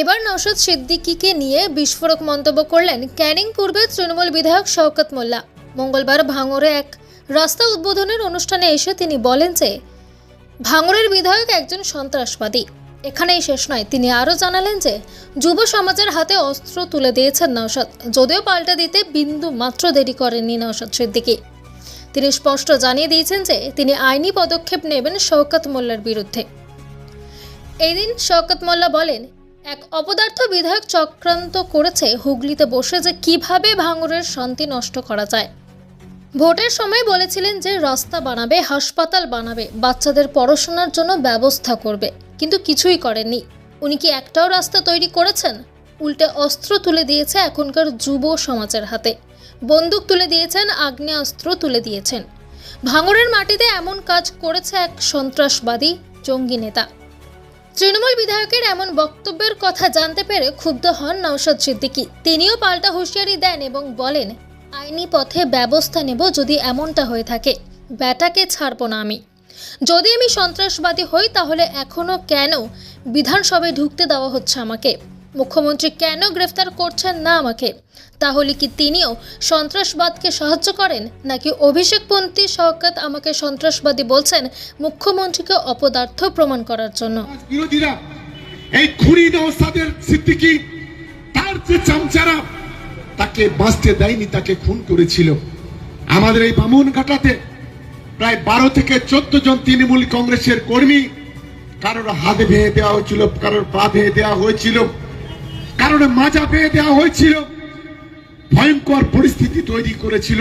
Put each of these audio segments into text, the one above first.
এবার নওশাদ সিদ্দিকীকে নিয়ে বিস্ফোরক মন্তব্য করলেন ক্যানিং পূর্বের তৃণমূল বিধায়ক শওকত মোল্লা। মঙ্গলবার ভাঙড়ে এক রাস্তা উদ্বোধনের অনুষ্ঠানে এসে তিনি বলেন যে ভাঙড়ের বিধায়ক একজন সন্ত্রাসবাদী। এখানেই শেষ নয়, তিনি আরও জানালেন যে যুব সমাজের হাতে অস্ত্র তুলে দিয়েছেন নওশাদ, যদিও পাল্টা দিতে বিন্দু মাত্র দেরি করেননি নওশাদ সিদ্দিকী। তিনি স্পষ্ট জানিয়ে দিয়েছেন যে তিনি আইনি পদক্ষেপ নেবেন শওকত মোল্লার বিরুদ্ধে। এই দিন শওকত মোল্লা বলেন, এক অপদার্থ বিধায়ক চক্রান্ত করেছে হুগলিতে বসে যে কিভাবে ভাঙড়ের শান্তি নষ্ট করা যায়। ভোটের সময় বলেছিলেন যে রাস্তা বানাবে, হাসপাতাল বানাবে, বাচ্চাদের পড়াশোনার জন্য ব্যবস্থা করবে, কিন্তু কিছুই করেননি। উনি কি একটাও রাস্তা তৈরি করেছেন? উল্টে অস্ত্র তুলে দিয়েছে এখনকার যুব সমাজের হাতে, বন্দুক তুলে দিয়েছেন, আগ্নেয়াস্ত্র তুলে দিয়েছেন। ভাঙড়ের মাটিতে এমন কাজ করেছে এক সন্ত্রাসবাদী জঙ্গি নেতা। তৃণমূল বিধায়কের এমন বক্তব্যের কথা জানতে পেরে ক্ষুব্ধ হন নওশাদ সিদ্দিকী। তিনিও পাল্টা হুঁশিয়ারি দেন এবং বলেন, আইনি পথে ব্যবস্থা নেব যদি এমনটা হয়ে থাকে। ব্যাটাকে ছাড়ব না আমি। যদি আমি সন্ত্রাসবাদী হই তাহলে এখনও কেন বিধানসভায় ঢুকতে দেওয়া হচ্ছে আমাকে? মুখ্যমন্ত্রী কেন গ্রেফতার করছেন না আমাকে? তাহলে কি তিনিও সন্ত্রাসবাদকে সাহায্য করেন, নাকি অভিষেকপন্থী শওকত আমাকে সন্ত্রাসবাদী বলছেন মুখ্যমন্ত্রীকে অপদার্থ প্রমাণ করার জন্য? বিরোধীরা এই খুনি নওশাদের সিদ্দিকী তার যে চামচারা তাকে বাঁচতে দেয়নি, তাকে খুন করেছিল। আমাদের এই বামুনঘাটাতে প্রায় 12 থেকে 14 জন তৃণমূল কংগ্রেসের কর্মী, কারোর হাত ভেঙে দেওয়া হয়েছিল, কারোর পা ভেঙে দেওয়া হয়েছিল, কারোর মাজা ভেঙে দেওয়া হয়েছিল। ভয়ঙ্কর পরিস্থিতি তৈরি করেছিল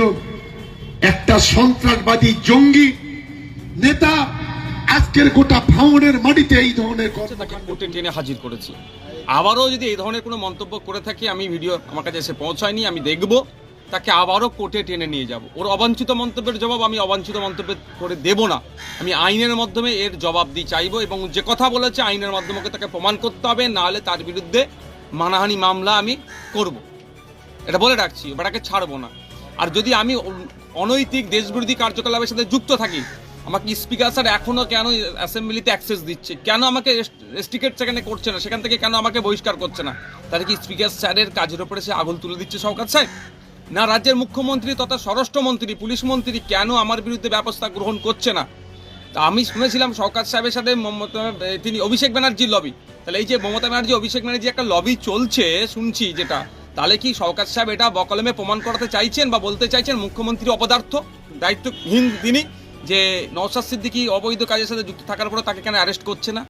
একটা সন্ত্রাসবাদী জঙ্গি নেতা। আজকের গোটা ভাঙড়ের মাটিতে এই ধরনের তাকে কোর্টে টেনে হাজির করেছি। আবারও যদি এই ধরনের কোনো মন্তব্য করে থাকি, আমি ভিডিও আমার কাছে এসে পৌঁছায়নি, আমি দেখব, তাকে আবারও কোর্টে টেনে নিয়ে যাব। ওর অবাঞ্ছিত মন্তব্যের জবাব আমি অবাঞ্ছিত মন্তব্য করে দেব না। আমি আইনের মাধ্যমে এর জবাব চাইবো, এবং যে কথা বলেছে আইনের মাধ্যমে তাকে প্রমাণ করতে হবে, না হলে তার বিরুদ্ধে মানহানি মামলা আমি করব। এটা বলে রাখছি, বেটাকে ছাড়বো না। আর যদি আমি অনৈতিক দেশবিরোধী কার্যকলাপের সাথে যুক্ত থাকি, আমাকে স্পিকার স্যার এখনও কেন অ্যাসেম্বলিতে অ্যাক্সেস দিচ্ছে, কেন আমাকে রেস্ট্রিকেট সেখানে করছে না, সেখান থেকে কেন আমাকে বহিষ্কার করছে না? তাহলে কি স্পিকার স্যারের কাজের উপরে সে আঙুল তুলে দিচ্ছে শওকত সাহেব? না রাজ্যের মুখ্যমন্ত্রী তথা স্বরাষ্ট্রমন্ত্রী, পুলিশ মন্ত্রী কেন আমার বিরুদ্ধে ব্যবস্থা গ্রহণ করছে না? তা আমি শুনেছিলাম শওকত সাহেবের সাথে তিনি অভিষেক ব্যানার্জির লবি। তাহলে এই যে মমতা ব্যানার্জি অভিষেক ব্যানার্জি একটা লবি চলছে শুনছি যেটা, তাহলে কি শওকত সাহেব এটা বকলমে প্রমাণ করাতে চাইছেন বা বলতে চাইছেন মুখ্যমন্ত্রী অপদার্থ, দায়িত্বহীন তিনি, যে নওশাদ সিদ্দিকী অবৈধ কাজের সাথে যুক্ত থাকার পরে তাকে কেন অ্যারেস্ট করছে না?